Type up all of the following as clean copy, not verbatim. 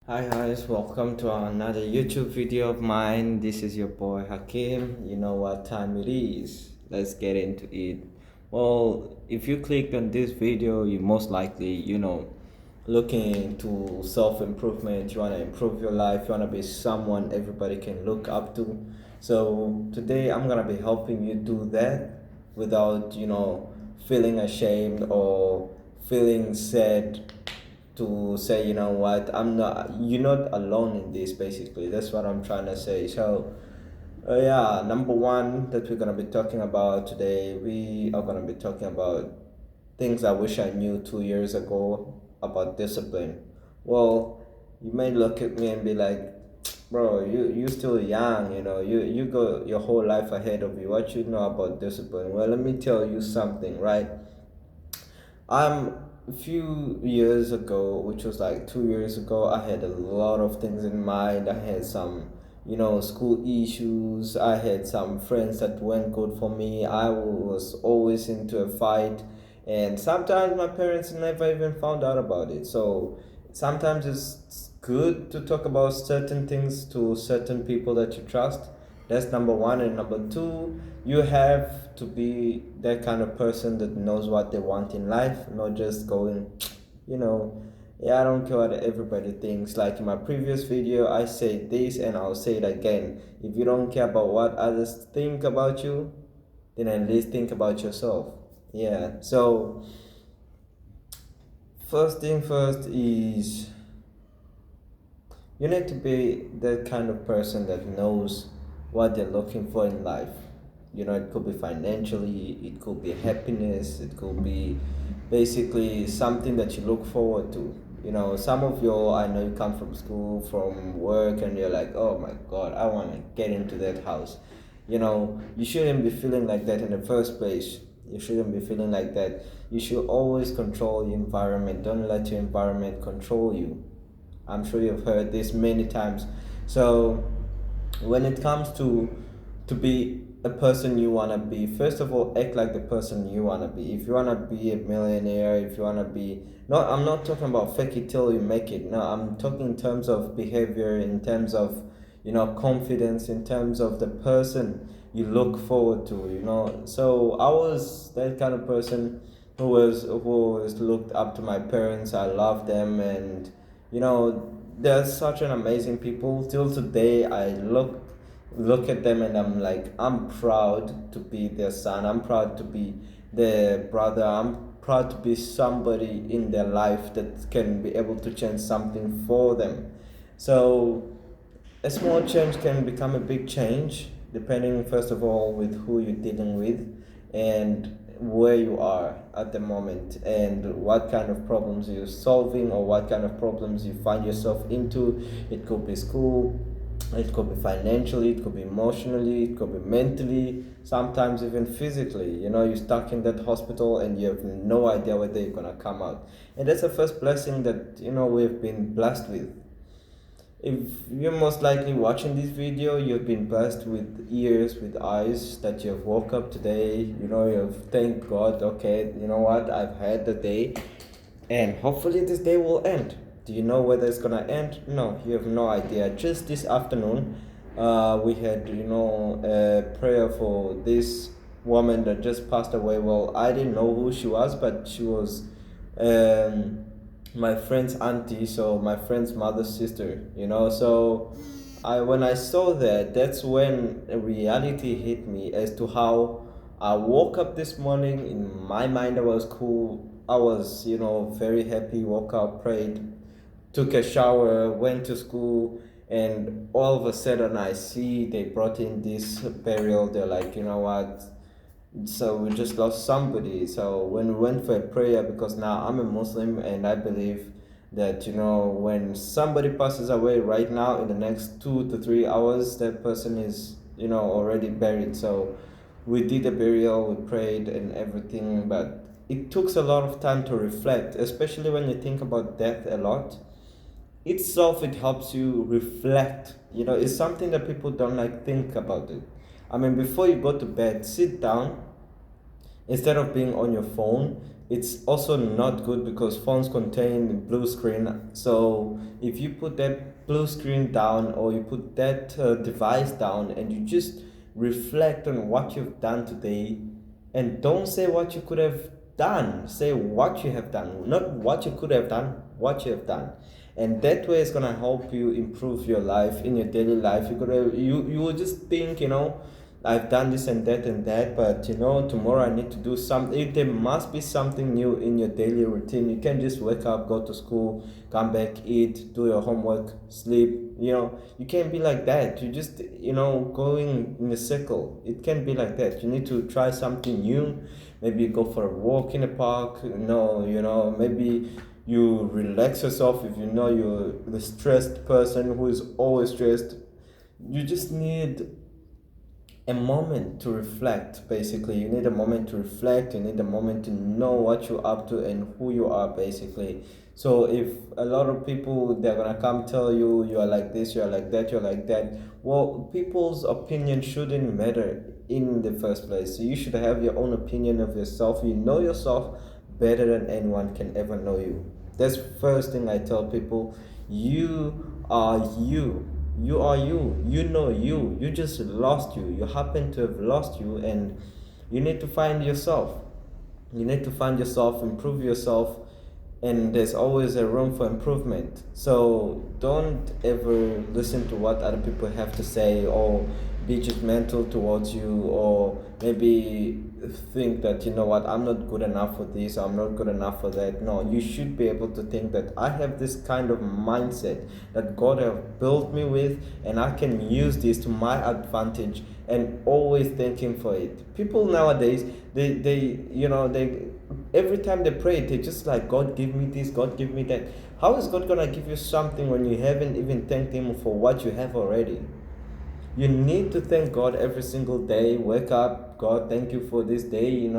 Hi guys, welcome to another YouTube video of mine. This is your boy Hakim. You know what time it is. Let's get into it. Well, if you clicked on this video, you most likely, looking into self-improvement. You want to improve your life. You want to be someone everybody can look up to. So today I'm gonna be helping you do that without, feeling ashamed or feeling sad to say, what, you're not alone in this. Basically, that's what I'm trying to say. So yeah, number one that we're going to be talking about today, we are going to be talking about things I wish I knew 2 years ago about discipline. Well, you may look at me and be like, bro, you still young, you go your whole life ahead of you. What you know about discipline? Well, let me tell you something, right? A few years ago, which was like 2 years ago, I had a lot of things in mind. I had some, school issues. I had some friends that weren't good for me. I was always into a fight, and sometimes my parents never even found out about it. So sometimes it's good to talk about certain things to certain people that you trust. That's number one. And number two, you have to be that kind of person that knows what they want in life, not just going, you know, yeah, I don't care what everybody thinks. Like in my previous video, I said this and I'll say it again. If you don't care about what others think about you, then at least think about yourself. Yeah. So, first thing first is you need to be that kind of person that knows what they're looking for in life. It could be financially, it could be happiness, it could be basically something that you look forward to. Some of you, I know you come from school, from work, and you're like, oh my God, I want to get into that house. You shouldn't be feeling like that in the first place. You shouldn't be feeling like that. You should always control your environment. Don't let your environment control you. I'm sure you've heard this many times. So when it comes to be a person you want to be, first of all, act like the person you want to be. If you want to be a millionaire, if you want to be, no, I'm not talking about fake it till you make it. No, I'm talking in terms of behavior, in terms of confidence, in terms of the person you look forward to. So I was that kind of person who was looked up to my parents. I love them, and they're such an amazing people. Till today, I look at them and I'm like, I'm proud to be their son. I'm proud to be their brother. I'm proud to be somebody in their life that can be able to change something for them. So a small change can become a big change, depending first of all with who you're dealing with and where you are at the moment and what kind of problems you're solving or what kind of problems you find yourself into. It could be school, it could be financially, it could be emotionally, it could be mentally, sometimes even physically. You're stuck in that hospital and you have no idea whether you're gonna come out. And that's the first blessing that we've been blessed with. If you're most likely watching this video, you've been blessed with ears, with eyes, that you've woke up today. You've thanked God, okay, you know what, I've had the day, and hopefully this day will end. Do you know whether it's gonna end? No, you have no idea. Just this afternoon, we had, a prayer for this woman that just passed away. Well, I didn't know who she was, but she was my friend's auntie, so my friend's mother's sister. So when I saw that, that's when a reality hit me as to how I woke up this morning. In my mind, I was cool. I was, very happy. Woke up, prayed, took a shower, went to school, and all of a sudden I see they brought in this burial. They're like, you know what? So we just lost somebody. So when we went for a prayer, because now I'm a Muslim and I believe that when somebody passes away right now in the next 2 to 3 hours, that person is already buried. So we did a burial, we prayed and everything, but it took a lot of time to reflect, especially when you think about death a lot. Itself, it helps you reflect. It's something that people don't like think about it. I mean, before you go to bed, sit down. Instead of being on your phone, it's also not good because phones contain blue screen. So if you put that blue screen down, or you put that device down, and you just reflect on what you've done today, and don't say what you could have done, say what you have done, not what you could have done, what you have done. And that way it's gonna help you improve your life. In your daily life, you will just think, I've done this and that, but tomorrow I need to do something. There must be something new in your daily routine. You can't just wake up, go to school, come back, eat, do your homework, sleep. You can't be like that. You just going in a circle. It can't be like that. You need to try something new. Maybe you go for a walk in the park. Maybe you relax yourself. If you're the stressed person who is always stressed, you just need a moment to reflect. Basically, you need a moment to reflect. You need a moment to know what you're up to and who you are, basically. So if a lot of people, they're gonna come tell you you are like this, you are like that, you're like that, well, people's opinion shouldn't matter in the first place. So you should have your own opinion of yourself. You know yourself better than anyone can ever know you. That's the first thing I tell people. You are you. You are you. You know you. You just lost you. You happen to have lost you, and you need to find yourself. You need to find yourself, improve yourself, and there's always a room for improvement. So don't ever listen to what other people have to say, or be judgmental towards you, or maybe think that, what, I'm not good enough for this, I'm not good enough for that. No, you should be able to think that I have this kind of mindset that God has built me with, and I can use this to my advantage, and always thank Him for it. People nowadays, they every time they pray, they just like, God give me this, God give me that. How is God gonna give you something when you haven't even thanked Him for what you have already? You need to thank God every single day. Wake up, God, thank you for this day.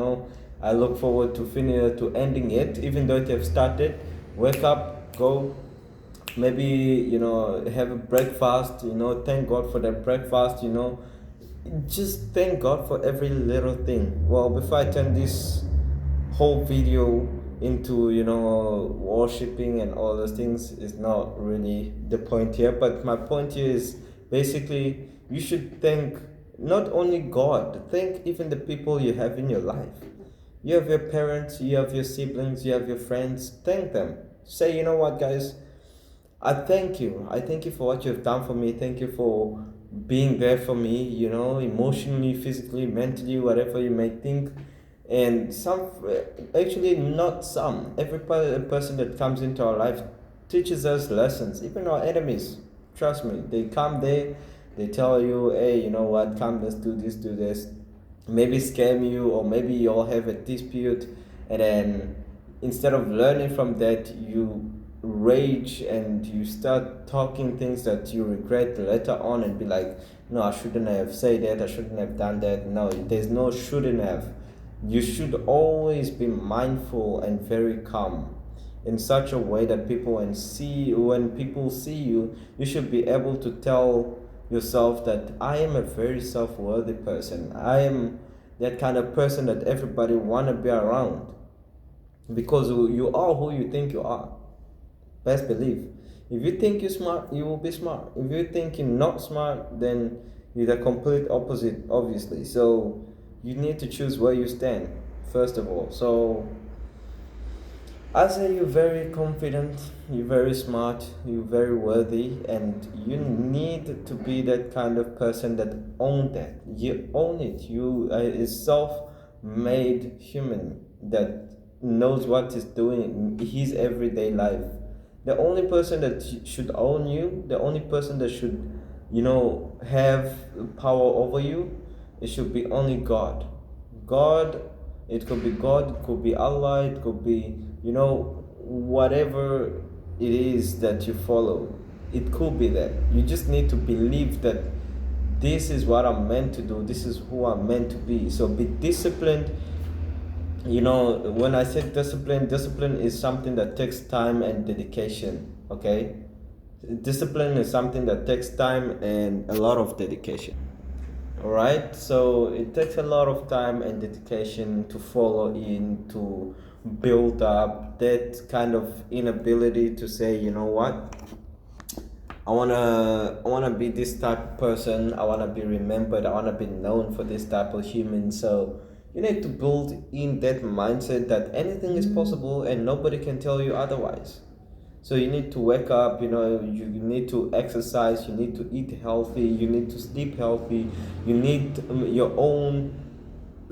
I look forward to ending it, even though it have started. Wake up, go, maybe have a breakfast. Thank God for that breakfast. Just thank God for every little thing. Well, before I turn this whole video into worshiping and all those things, is not really the point here, but my point here is basically, you should thank not only God, thank even the people you have in your life. You have your parents, you have your siblings, you have your friends. Thank them. Say, you know what, guys, I thank you. I thank you for what you've done for me. Thank you for being there for me, emotionally, physically, mentally, whatever you may think. And actually not some, every person that comes into our life teaches us lessons. Even our enemies, trust me, they come there, they tell you, hey, you know what, come, let's do this, do this. Maybe scam you, or maybe you all have a dispute, and then instead of learning from that, you rage and you start talking things that you regret later on, and be like, no, I shouldn't have said that, I shouldn't have done that. No, there's no shouldn't have. You should always be mindful and very calm, in such a way that when people see you, you should be able to tell yourself that I am a very self-worthy person. I am that kind of person that everybody want to be around, because you are who you think you are. Best believe. If you think you're smart, you will be smart. If you think you're not smart, then you're the complete opposite, obviously. So you need to choose where you stand, first of all. So I say you're very confident, you're very smart, you're very worthy, and you need to be that kind of person that own that. You own it. You are a self-made human that knows what he's doing in his everyday life. The only person that should own you, the only person that should, have power over you, it should be only God. God, it could be God, it could be Allah, it could be, whatever it is that you follow. It could be that. You just need to believe that this is what I'm meant to do, this is who I'm meant to be. So be disciplined. When I say discipline is something that takes time and dedication, okay? Discipline is something that takes time and a lot of dedication. All right, so it takes a lot of time and dedication to follow into build up, that kind of inability to say, you know what, I wanna be this type of person. I wanna be remembered. I wanna be known for this type of human. So you need to build in that mindset that anything is possible and nobody can tell you otherwise. So you need to wake up. You need to exercise. You need to eat healthy. You need to sleep healthy. You need your own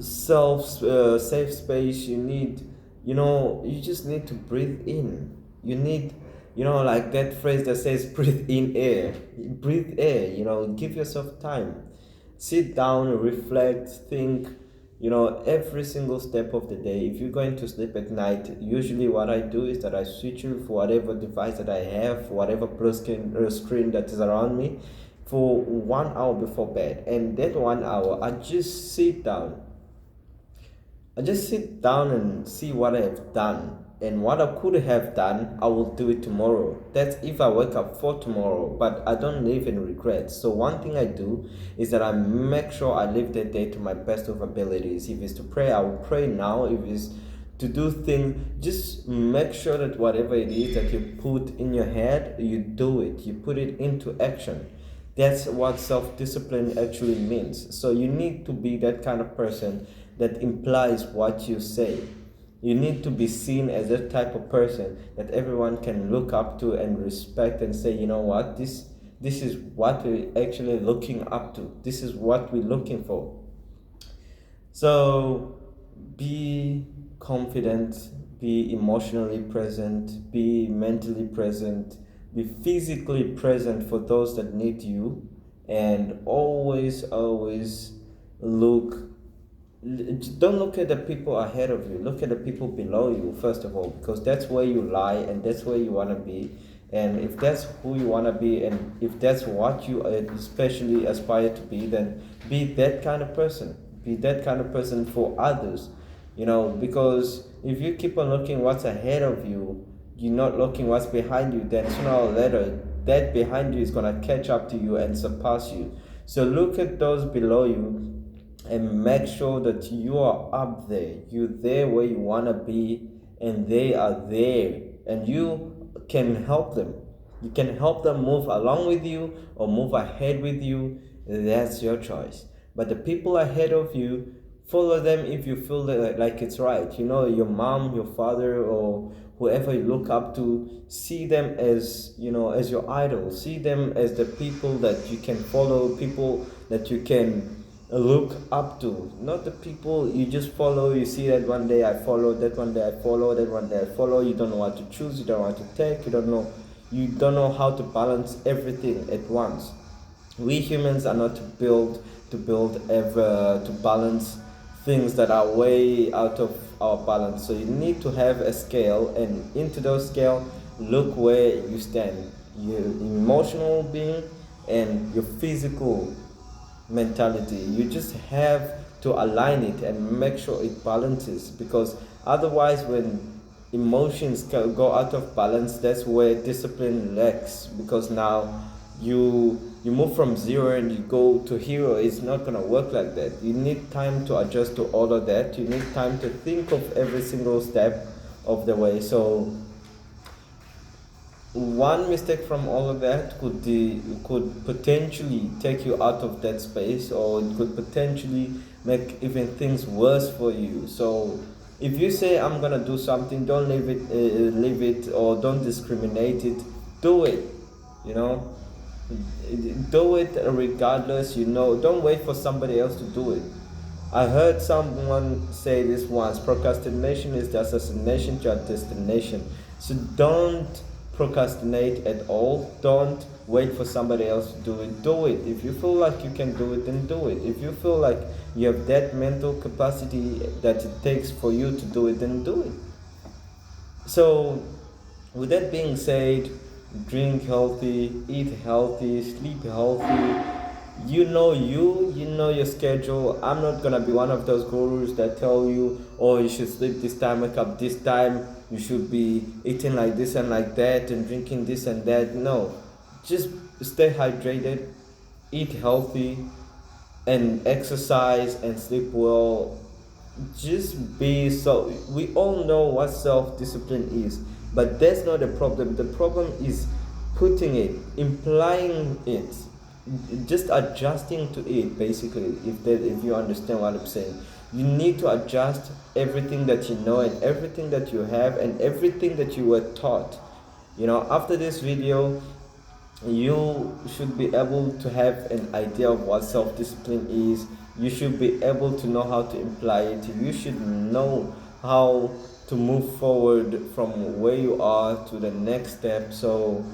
safe space. You just need to breathe in. You need, like that phrase that says breathe in air. Breathe air. Give yourself time. Sit down, reflect, think. Every single step of the day. If you're going to sleep at night, usually what I do is that I switch you for whatever device that I have, whatever screen that is around me, for 1 hour before bed. And that 1 hour, I just sit down and see what I have done. And what I could have done, I will do it tomorrow. That's if I wake up for tomorrow, but I don't live in regrets. So one thing I do is that I make sure I live that day to my best of abilities. If it's to pray, I will pray now. If it's to do things, just make sure that whatever it is that you put in your head, you do it. You put it into action. That's what self-discipline actually means. So you need to be that kind of person that implies what you say. You need to be seen as that type of person that everyone can look up to and respect and say, you know what, this is what we're actually looking up to. This is what we're looking for. So be confident, be emotionally present, be mentally present, be physically present for those that need you, and always look don't look at the people ahead of you. Look at the people below you, first of all, because that's where you lie and that's where you want to be. And if that's who you want to be, and if that's what you especially aspire to be, then be that kind of person. Be that kind of person for others. Because if you keep on looking what's ahead of you, you're not looking what's behind you, then sooner or later that behind you is going to catch up to you and surpass you. So look at those below you and make sure that you are up there. You're there where you want to be, and they are there, and you can help them. You can help them move along with you or move ahead with you. That's your choice. But the people ahead of you, follow them if you feel like it's right. Your mom, your father, or whoever you look up to, see them as as your idol. See them as the people that you can follow, people that you can look up to, not the people you just follow. You see that one day I follow, that one day I follow, that one day I follow. You don't know what to choose, you don't know what to take, you don't know how to balance everything at once. We humans are not build ever to balance things that are way out of our balance. So you need to have a scale, and into those scale, look where you stand. Your emotional being and your physical mentality. You just have to align it and make sure it balances, because otherwise when emotions go out of balance, that's where discipline lacks, because now you move from zero and you go to hero. It's not going to work like that. You need time to adjust to all of that. You need time to think of every single step of the way. So one mistake from all of that could potentially take you out of that space, or it could potentially make even things worse for you. So if you say I'm gonna do something, don't leave it, or don't discriminate it. Do it. You know, do it regardless. Don't wait for somebody else to do it. I heard someone say this once: procrastination is the assassination to your destination. So don't procrastinate at all. Don't wait for somebody else to do it. Do it. If you feel like you can do it, then do it. If you feel like you have that mental capacity that it takes for you to do it, then do it. So, with that being said, drink healthy, eat healthy, sleep healthy. You know your schedule. I'm not gonna be one of those gurus that tell you, oh, you should sleep this time, wake up this time, you should be eating like this and like that and drinking this and that. No. Just stay hydrated, eat healthy, and exercise and sleep well. just be. So we all know what self-discipline is, but that's not the problem. The problem is putting it, implying it, just adjusting to it. Basically, if you understand what I'm saying, you need to adjust everything that you know and everything that you have and everything that you were taught. After this video, you should be able to have an idea of what self-discipline is. You should be able to know how to imply it. You should know how to move forward from where you are to the next step, so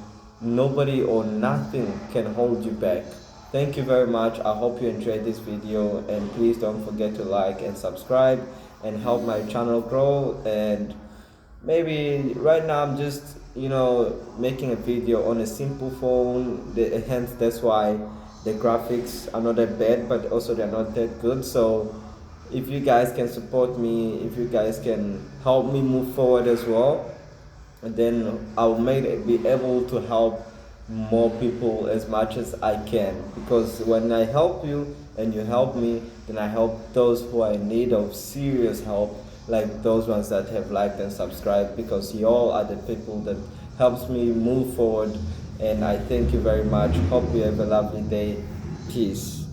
nobody or nothing can hold you back. Thank you very much. I hope you enjoyed this video, and please don't forget to like and subscribe and help my channel grow. And maybe right now I'm just making a video on a simple phone, hence that's why the graphics are not that bad, but also they're not that good. So if you guys can support me, if you guys can help me move forward as well, then I'll be able to help more people as much as I can. Because when I help you and you help me, then I help those who are in need of serious help, like those ones that have liked and subscribed, because y'all are the people that helps me move forward. And I thank you very much. Hope you have a lovely day. Peace.